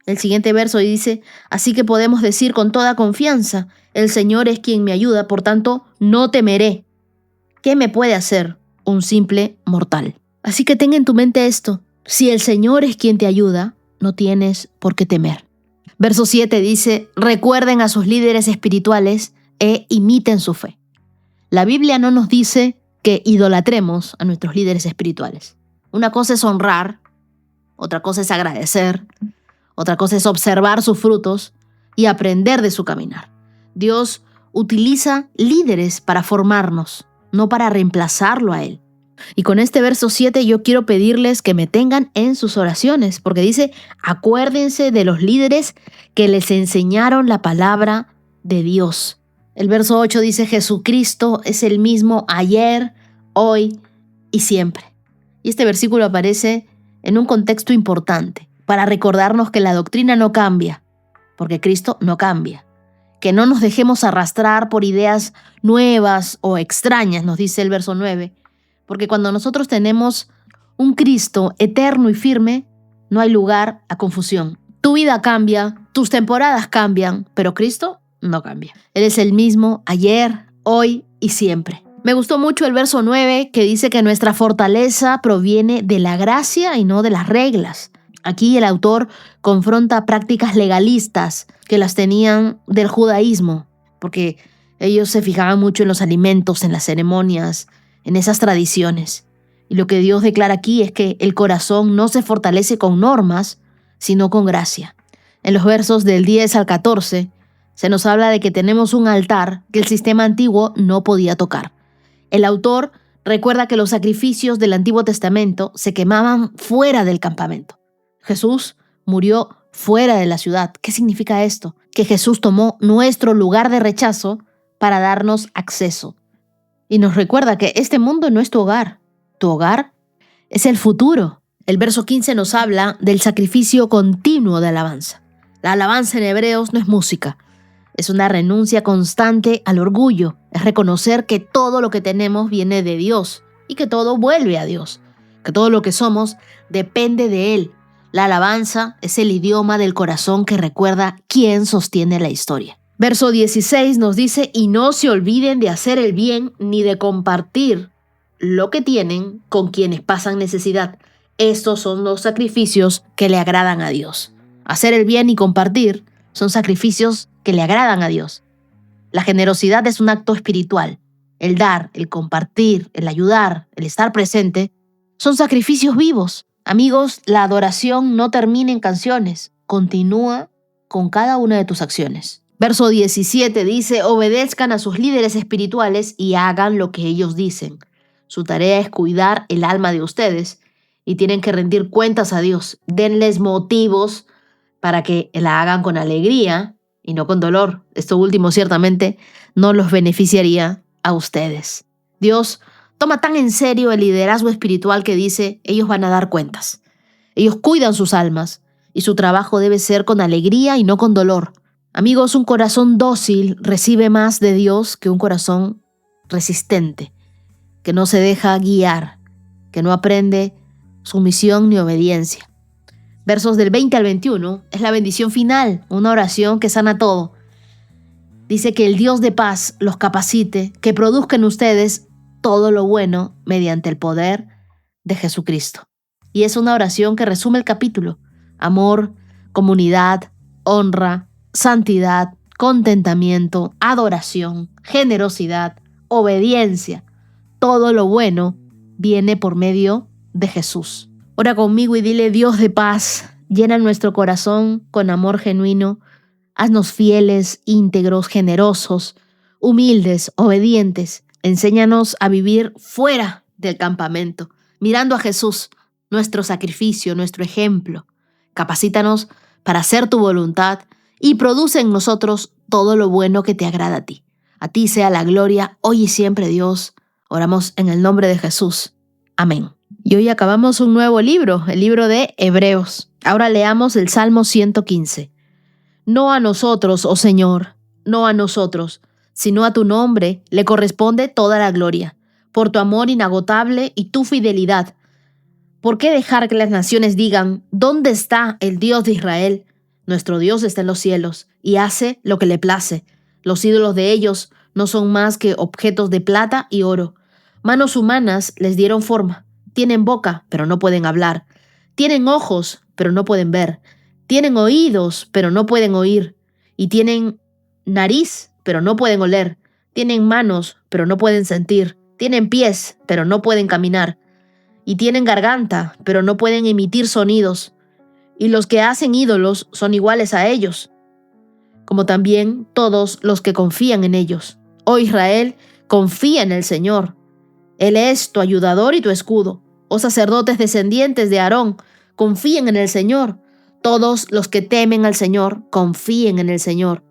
El siguiente verso dice: así que podemos decir con toda confianza: el Señor es quien me ayuda, por tanto no temeré. ¿Qué me puede hacer un simple mortal? Así que ten en tu mente esto: si el Señor es quien te ayuda, no tienes por qué temer. Verso 7 dice: recuerden a sus líderes espirituales e imiten su fe. La Biblia no nos dice que idolatremos a nuestros líderes espirituales. Una cosa es honrar, otra cosa es agradecer, otra cosa es observar sus frutos y aprender de su caminar. Dios utiliza líderes para formarnos, no para reemplazarlo a Él. Y con este verso 7 yo quiero pedirles que me tengan en sus oraciones, porque dice: acuérdense de los líderes que les enseñaron la palabra de Dios. El verso 8 dice: Jesucristo es el mismo ayer, hoy y siempre. Y este versículo aparece en un contexto importante para recordarnos que la doctrina no cambia, porque Cristo no cambia. Que no nos dejemos arrastrar por ideas nuevas o extrañas, nos dice el verso 9, porque cuando nosotros tenemos un Cristo eterno y firme, no hay lugar a confusión. Tu vida cambia, tus temporadas cambian, pero Cristo no cambia. Él es el mismo ayer, hoy y siempre. Me gustó mucho el verso 9 que dice que nuestra fortaleza proviene de la gracia y no de las reglas. Aquí el autor confronta prácticas legalistas que las tenían del judaísmo, porque ellos se fijaban mucho en los alimentos, en las ceremonias, en esas tradiciones. Y lo que Dios declara aquí es que el corazón no se fortalece con normas, sino con gracia. En los versos del 10 al 14 se nos habla de que tenemos un altar que el sistema antiguo no podía tocar. El autor recuerda que los sacrificios del Antiguo Testamento se quemaban fuera del campamento. Jesús murió fuera de la ciudad. ¿Qué significa esto? Que Jesús tomó nuestro lugar de rechazo para darnos acceso. Y nos recuerda que este mundo no es tu hogar. Tu hogar es el futuro. El verso 15 nos habla del sacrificio continuo de alabanza. La alabanza en Hebreos no es música. Es una renuncia constante al orgullo. Es reconocer que todo lo que tenemos viene de Dios y que todo vuelve a Dios. Que todo lo que somos depende de Él. La alabanza es el idioma del corazón que recuerda quién sostiene la historia. Verso 16 nos dice: y no se olviden de hacer el bien ni de compartir lo que tienen con quienes pasan necesidad. Estos son los sacrificios que le agradan a Dios. Hacer el bien y compartir son sacrificios que le agradan a Dios. La generosidad es un acto espiritual. El dar, el compartir, el ayudar, el estar presente, son sacrificios vivos. Amigos, la adoración no termina en canciones, continúa con cada una de tus acciones. Verso 17 dice, obedezcan a sus líderes espirituales y hagan lo que ellos dicen. Su tarea es cuidar el alma de ustedes y tienen que rendir cuentas a Dios. Denles motivos para que la hagan con alegría y no con dolor. Esto último ciertamente no los beneficiaría a ustedes. Dios toma tan en serio el liderazgo espiritual que dice, ellos van a dar cuentas. Ellos cuidan sus almas y su trabajo debe ser con alegría y no con dolor. Amigos, un corazón dócil recibe más de Dios que un corazón resistente, que no se deja guiar, que no aprende sumisión ni obediencia. Versos del 20 al 21 es la bendición final, una oración que sana todo. Dice que el Dios de paz los capacite, que produzca en ustedes todo lo bueno mediante el poder de Jesucristo. Y es una oración que resume el capítulo. Amor, comunidad, honra, santidad, contentamiento, adoración, generosidad, obediencia. Todo lo bueno viene por medio de Jesús. Ora conmigo y dile, Dios de paz, llena nuestro corazón con amor genuino. Haznos fieles, íntegros, generosos, humildes, obedientes. Enséñanos a vivir fuera del campamento, mirando a Jesús, nuestro sacrificio, nuestro ejemplo. Capacítanos para hacer tu voluntad y produce en nosotros todo lo bueno que te agrada a ti. A ti sea la gloria, hoy y siempre, Dios. Oramos en el nombre de Jesús. Amén. Y hoy acabamos un nuevo libro, el libro de Hebreos. Ahora leamos el Salmo 115. No a nosotros, oh Señor, no a nosotros, sino a tu nombre le corresponde toda la gloria, por tu amor inagotable y tu fidelidad. ¿Por qué dejar que las naciones digan, ¿dónde está el Dios de Israel? Nuestro Dios está en los cielos y hace lo que le place. Los ídolos de ellos no son más que objetos de plata y oro. Manos humanas les dieron forma. Tienen boca, pero no pueden hablar. Tienen ojos, pero no pueden ver. Tienen oídos, pero no pueden oír. Y tienen nariz, pero no pueden oler. Tienen manos, pero no pueden sentir. Tienen pies, pero no pueden caminar. Y tienen garganta, pero no pueden emitir sonidos. Y los que hacen ídolos son iguales a ellos, como también todos los que confían en ellos. Oh Israel, confía en el Señor. Él es tu ayudador y tu escudo. Oh sacerdotes descendientes de Aarón, confíen en el Señor. Todos los que temen al Señor, confíen en el Señor.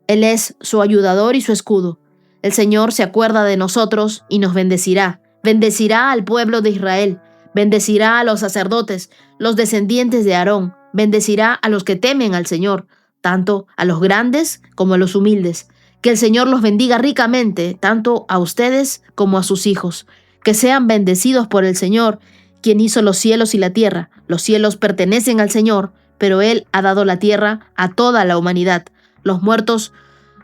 Él es su ayudador y su escudo. El Señor se acuerda de nosotros y nos bendecirá. Bendecirá al pueblo de Israel. Bendecirá a los sacerdotes, los descendientes de Aarón. Bendecirá a los que temen al Señor, tanto a los grandes como a los humildes. Que el Señor los bendiga ricamente, tanto a ustedes como a sus hijos. Que sean bendecidos por el Señor, quien hizo los cielos y la tierra. Los cielos pertenecen al Señor, pero Él ha dado la tierra a toda la humanidad. Los muertos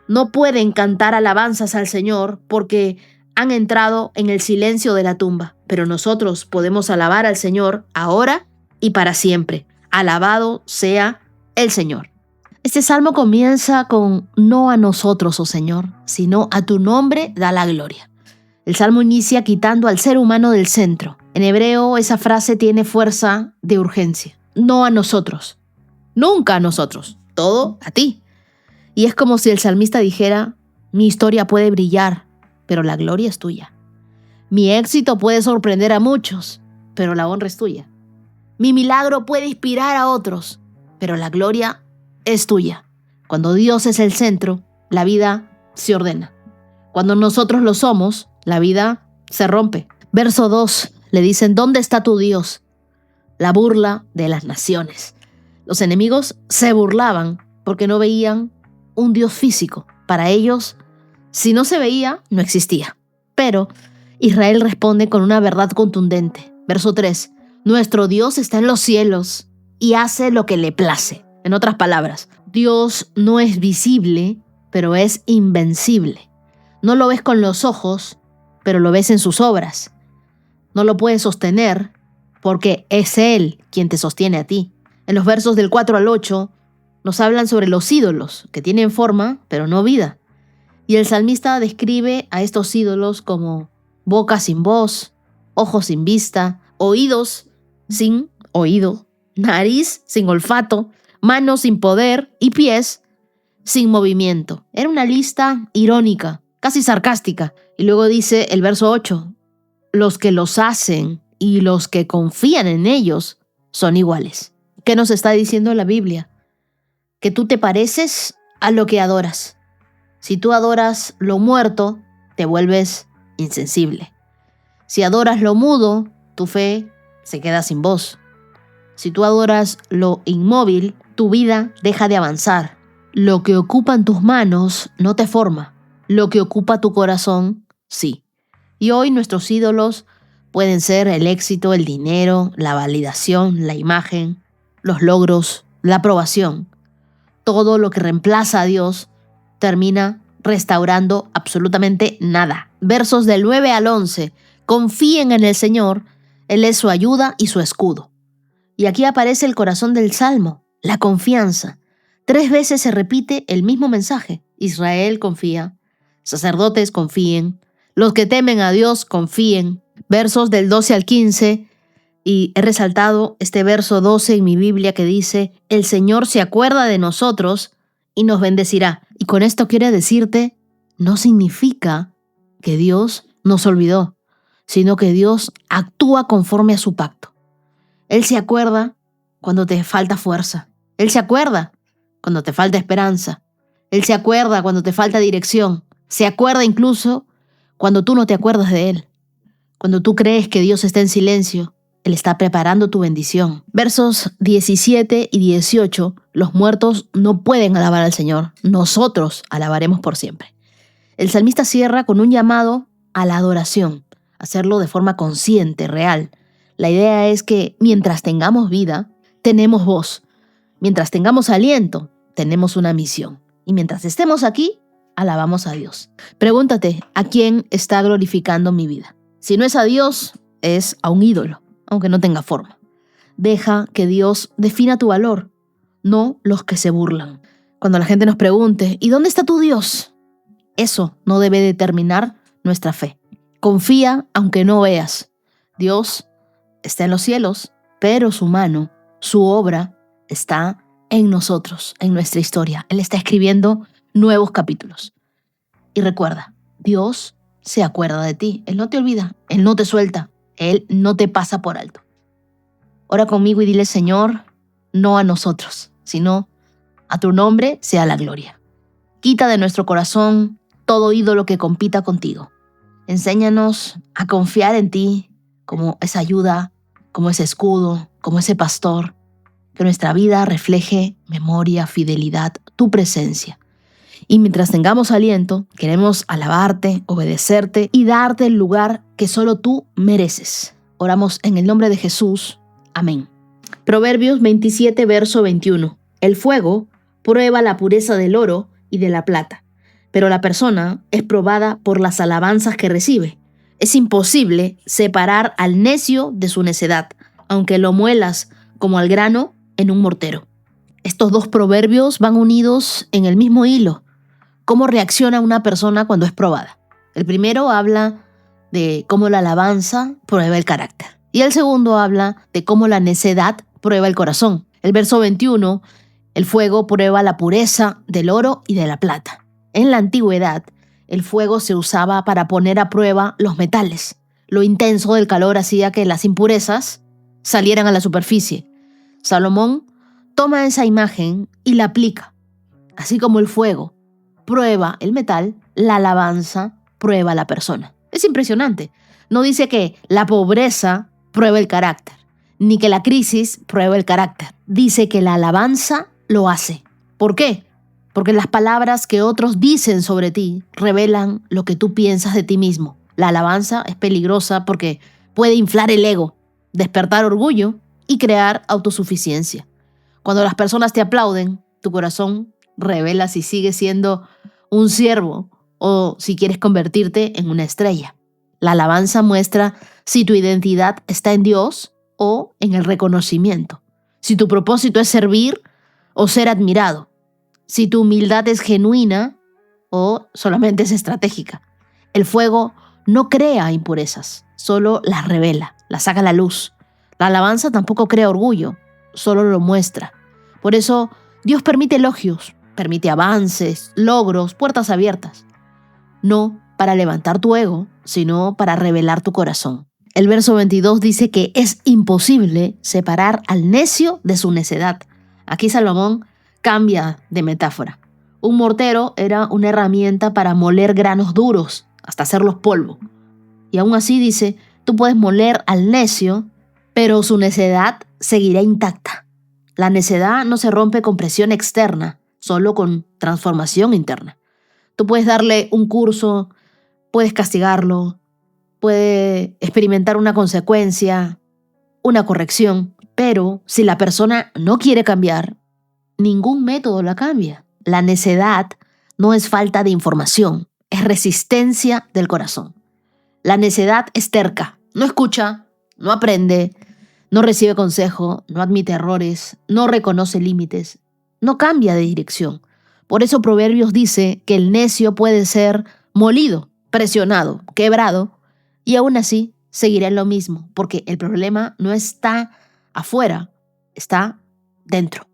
no pueden cantar alabanzas al Señor porque han entrado en el silencio de la tumba, pero nosotros podemos alabar al Señor ahora y para siempre. Alabado sea el Señor. Este salmo comienza con no a nosotros, oh Señor, sino a tu nombre da la gloria. El salmo inicia quitando al ser humano del centro. En hebreo esa frase tiene fuerza de urgencia. No a nosotros, nunca a nosotros, todo a ti. Y es como si el salmista dijera, mi historia puede brillar, pero la gloria es tuya. Mi éxito puede sorprender a muchos, pero la honra es tuya. Mi milagro puede inspirar a otros, pero la gloria es tuya. Cuando Dios es el centro, la vida se ordena. Cuando nosotros lo somos, la vida se rompe. Verso 2, le dicen, ¿dónde está tu Dios? La burla de las naciones. Los enemigos se burlaban porque no veían un Dios físico. Para ellos, si no se veía, no existía. Pero Israel responde con una verdad contundente. Verso 3, nuestro Dios está en los cielos y hace lo que le place. En otras palabras, Dios no es visible, pero es invencible. No lo ves con los ojos, pero lo ves en sus obras. No lo puedes sostener porque es Él quien te sostiene a ti. En los versos del 4 al 8 nos hablan sobre los ídolos, que tienen forma, pero no vida. Y el salmista describe a estos ídolos como boca sin voz, ojos sin vista, oídos sin oído, nariz sin olfato, manos sin poder y pies sin movimiento. Era una lista irónica, casi sarcástica. Y luego dice el verso 8, los que los hacen y los que confían en ellos son iguales. ¿Qué nos está diciendo la Biblia? Que tú te pareces a lo que adoras. Si tú adoras lo muerto, te vuelves insensible. Si adoras lo mudo, tu fe se queda sin voz. Si tú adoras lo inmóvil, tu vida deja de avanzar. Lo que ocupan tus manos no te forma. Lo que ocupa tu corazón, sí. Y hoy nuestros ídolos pueden ser el éxito, el dinero, la validación, la imagen, los logros, la aprobación. Todo lo que reemplaza a Dios termina restaurando absolutamente nada. Versos del 9 al 11. Confíen en el Señor, Él es su ayuda y su escudo. Y aquí aparece el corazón del Salmo, la confianza. 3 veces se repite el mismo mensaje. Israel confía, sacerdotes confíen, los que temen a Dios confíen. Versos del 12 al 15, y he resaltado este verso 12 en mi Biblia que dice, el Señor se acuerda de nosotros y nos bendecirá. Y con esto quiere decirte, no significa que Dios nos olvidó, sino que Dios actúa conforme a su pacto. Él se acuerda cuando te falta fuerza. Él se acuerda cuando te falta esperanza. Él se acuerda cuando te falta dirección. Se acuerda incluso cuando tú no te acuerdas de Él. Cuando tú crees que Dios está en silencio, Él está preparando tu bendición. Versos 17 y 18, los muertos no pueden alabar al Señor. Nosotros alabaremos por siempre. El salmista cierra con un llamado a la adoración, hacerlo de forma consciente, real. La idea es que mientras tengamos vida, tenemos voz. Mientras tengamos aliento, tenemos una misión. Y mientras estemos aquí, alabamos a Dios. Pregúntate, ¿a quién está glorificando mi vida? Si no es a Dios, es a un ídolo, aunque no tenga forma. Deja que Dios defina tu valor, no los que se burlan. Cuando la gente nos pregunte, ¿y dónde está tu Dios? Eso no debe determinar nuestra fe. Confía aunque no veas. Dios está en los cielos, pero su mano, su obra, está en nosotros, en nuestra historia. Él está escribiendo nuevos capítulos. Y recuerda, Dios se acuerda de ti. Él no te olvida, Él no te suelta, Él no te pasa por alto. Ora conmigo y dile, Señor, no a nosotros, sino a tu nombre sea la gloria. Quita de nuestro corazón todo ídolo que compita contigo. Enséñanos a confiar en ti como esa ayuda, como ese escudo, como ese pastor. Que nuestra vida refleje memoria, fidelidad, tu presencia. Y mientras tengamos aliento, queremos alabarte, obedecerte y darte el lugar que solo tú mereces. Oramos en el nombre de Jesús. Amén. Proverbios 27, verso 21. El fuego prueba la pureza del oro y de la plata, pero la persona es probada por las alabanzas que recibe. Es imposible separar al necio de su necedad, aunque lo muelas como al grano en un mortero. Estos dos proverbios van unidos en el mismo hilo. ¿Cómo reacciona una persona cuando es probada? El primero habla de cómo la alabanza prueba el carácter. Y el segundo habla de cómo la necedad prueba el corazón. El verso 21, el fuego prueba la pureza del oro y de la plata. En la antigüedad, el fuego se usaba para poner a prueba los metales. Lo intenso del calor hacía que las impurezas salieran a la superficie. Salomón toma esa imagen y la aplica. Así como el fuego prueba el metal, la alabanza prueba a la persona. Es impresionante. No dice que la pobreza prueba el carácter, ni que la crisis prueba el carácter. Dice que la alabanza lo hace. ¿Por qué? Porque las palabras que otros dicen sobre ti revelan lo que tú piensas de ti mismo. La alabanza es peligrosa porque puede inflar el ego, despertar orgullo y crear autosuficiencia. Cuando las personas te aplauden, tu corazón revela si sigues siendo un siervo o si quieres convertirte en una estrella. La alabanza muestra si tu identidad está en Dios o en el reconocimiento. Si tu propósito es servir o ser admirado. Si tu humildad es genuina o solamente es estratégica. El fuego no crea impurezas, solo las revela, las saca a la luz. La alabanza tampoco crea orgullo, solo lo muestra. Por eso Dios permite elogios, permite avances, logros, puertas abiertas. No para levantar tu ego, sino para revelar tu corazón. El verso 22 dice que es imposible separar al necio de su necedad. Aquí Salomón cambia de metáfora. Un mortero era una herramienta para moler granos duros, hasta hacerlos polvo. Y aún así dice, tú puedes moler al necio, pero su necedad seguirá intacta. La necedad no se rompe con presión externa, solo con transformación interna. Tú puedes darle un curso, puedes castigarlo, puede experimentar una consecuencia, una corrección, pero si la persona no quiere cambiar, ningún método la cambia. La necedad no es falta de información, es resistencia del corazón. La necedad es terca, no escucha, no aprende, no recibe consejo, no admite errores, no reconoce límites, no cambia de dirección. Por eso Proverbios dice que el necio puede ser molido, presionado, quebrado, y aún así seguirá en lo mismo, porque el problema no está afuera, está dentro.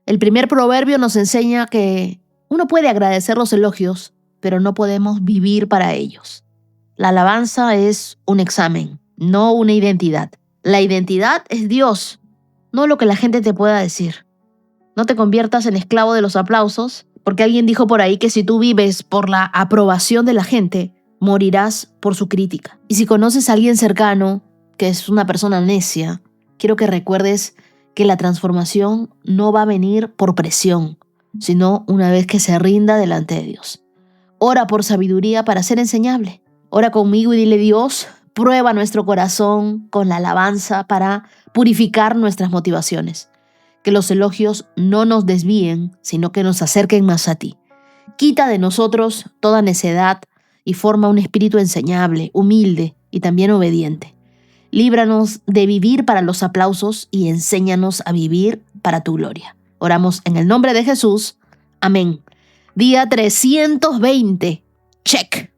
El primer proverbio nos enseña que uno puede agradecer los elogios, pero no podemos vivir para ellos. La alabanza es un examen, no una identidad. La identidad es Dios, no lo que la gente te pueda decir. No te conviertas en esclavo de los aplausos, porque alguien dijo por ahí que si tú vives por la aprobación de la gente, morirás por su crítica. Y si conoces a alguien cercano, que es una persona necia, quiero que recuerdes que la transformación no va a venir por presión, sino una vez que se rinda delante de Dios. Ora por sabiduría para ser enseñable. Ora conmigo y dile: Dios, prueba nuestro corazón con la alabanza para purificar nuestras motivaciones. Que los elogios no nos desvíen, sino que nos acerquen más a ti. Quita de nosotros toda necedad y forma un espíritu enseñable, humilde y también obediente. Líbranos de vivir para los aplausos y enséñanos a vivir para tu gloria. Oramos en el nombre de Jesús. Amén. Día 320. Check.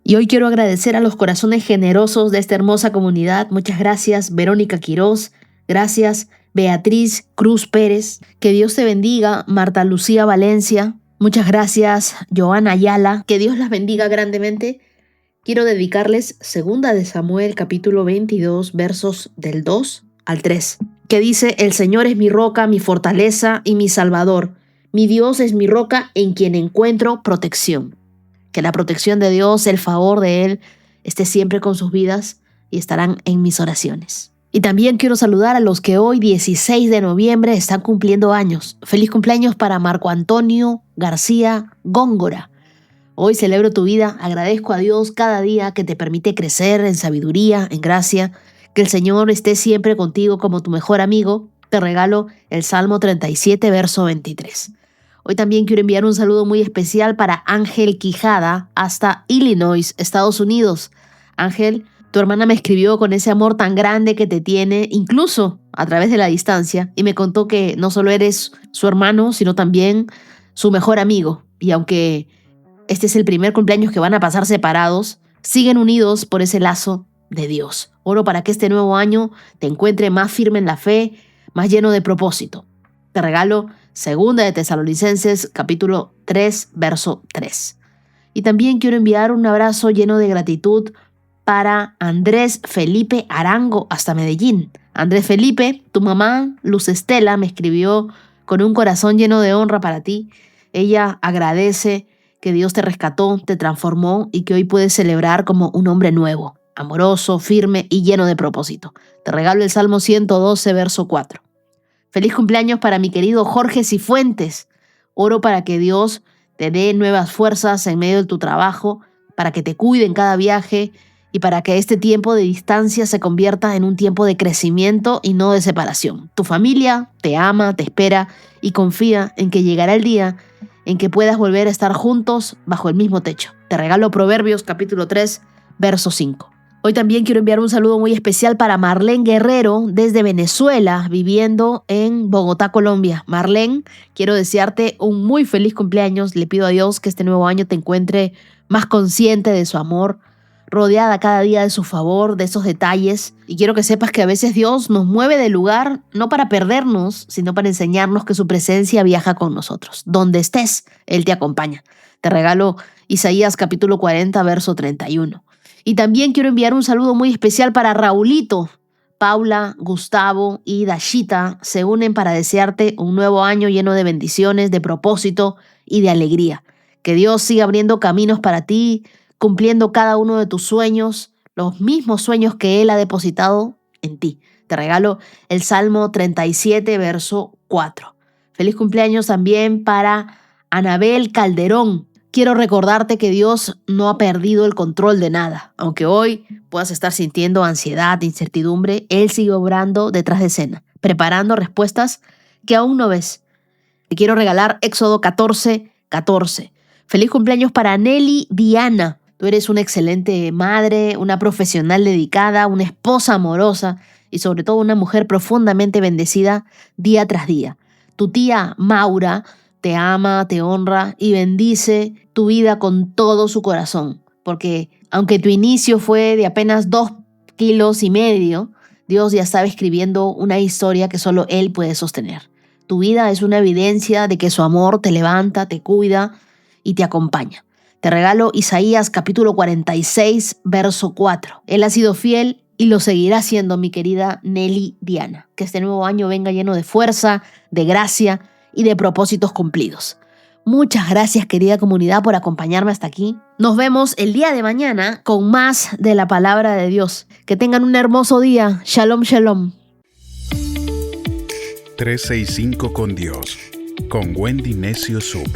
Y hoy quiero agradecer a los corazones generosos de esta hermosa comunidad. Muchas gracias, Verónica Quiroz. Gracias, Beatriz Cruz Pérez. Que Dios te bendiga, Marta Lucía Valencia. Muchas gracias, Joana Ayala. Que Dios las bendiga grandemente. Quiero dedicarles 2 de Samuel, capítulo 22, versos del 2 al 3, que dice: El Señor es mi roca, mi fortaleza y mi salvador. Mi Dios es mi roca en quien encuentro protección. Que la protección de Dios, el favor de Él, esté siempre con sus vidas y estarán en mis oraciones. Y también quiero saludar a los que hoy, 16 de noviembre, están cumpliendo años. Feliz cumpleaños para Marco Antonio García Góngora. Hoy celebro tu vida, agradezco a Dios cada día que te permite crecer en sabiduría, en gracia, que el Señor esté siempre contigo como tu mejor amigo. Te regalo el Salmo 37, verso 23. Hoy también quiero enviar un saludo muy especial para Ángel Quijada hasta Illinois, Estados Unidos. Ángel, tu hermana me escribió con ese amor tan grande que te tiene, incluso a través de la distancia, y me contó que no solo eres su hermano, sino también su mejor amigo. Y aunque este es el primer cumpleaños que van a pasar separados, siguen unidos por ese lazo de Dios. Oro para que este nuevo año te encuentre más firme en la fe, más lleno de propósito. Te regalo 2 de Tesalonicenses, capítulo 3, verso 3. Y también quiero enviar un abrazo lleno de gratitud para Andrés Felipe Arango hasta Medellín. Andrés Felipe, tu mamá, Luz Estela, me escribió con un corazón lleno de honra para ti. Ella agradece que Dios te rescató, te transformó y que hoy puedes celebrar como un hombre nuevo, amoroso, firme y lleno de propósito. Te regalo el Salmo 112, verso 4. Feliz cumpleaños para mi querido Jorge Cifuentes. Oro para que Dios te dé nuevas fuerzas en medio de tu trabajo, para que te cuide en cada viaje y para que este tiempo de distancia se convierta en un tiempo de crecimiento y no de separación. Tu familia te ama, te espera y confía en que llegará el día en que puedas volver a estar juntos bajo el mismo techo. Te regalo Proverbios capítulo 3, verso 5. Hoy también quiero enviar un saludo muy especial para Marlene Guerrero desde Venezuela, viviendo en Bogotá, Colombia. Marlene, quiero desearte un muy feliz cumpleaños. Le pido a Dios que este nuevo año te encuentre más consciente de su amor, rodeada cada día de su favor, de esos detalles. Y quiero que sepas que a veces Dios nos mueve de lugar no para perdernos, sino para enseñarnos que su presencia viaja con nosotros. Donde estés, Él te acompaña. Te regalo Isaías capítulo 40, verso 31. Y también quiero enviar un saludo muy especial para Raulito. Paula, Gustavo y Dashita se unen para desearte un nuevo año lleno de bendiciones, de propósito y de alegría. Que Dios siga abriendo caminos para ti, cumpliendo cada uno de tus sueños, los mismos sueños que Él ha depositado en ti. Te regalo el Salmo 37, verso 4. Feliz cumpleaños también para Anabel Calderón. Quiero recordarte que Dios no ha perdido el control de nada. Aunque hoy puedas estar sintiendo ansiedad, incertidumbre, Él sigue obrando detrás de escena, preparando respuestas que aún no ves. Te quiero regalar Éxodo 14, 14. Feliz cumpleaños para Nelly Diana. Tú eres una excelente madre, una profesional dedicada, una esposa amorosa y sobre todo una mujer profundamente bendecida día tras día. Tu tía Maura te ama, te honra y bendice tu vida con todo su corazón. Porque aunque tu inicio fue de apenas 2,5 kilos, Dios ya estaba escribiendo una historia que solo Él puede sostener. Tu vida es una evidencia de que su amor te levanta, te cuida y te acompaña. Te regalo Isaías capítulo 46, verso 4. Él ha sido fiel y lo seguirá siendo, mi querida Nelly Diana. Que este nuevo año venga lleno de fuerza, de gracia y de propósitos cumplidos. Muchas gracias, querida comunidad, por acompañarme hasta aquí. Nos vemos el día de mañana con más de la palabra de Dios. Que tengan un hermoso día. Shalom, shalom. 365 con Dios, con Wendy Necio Sub.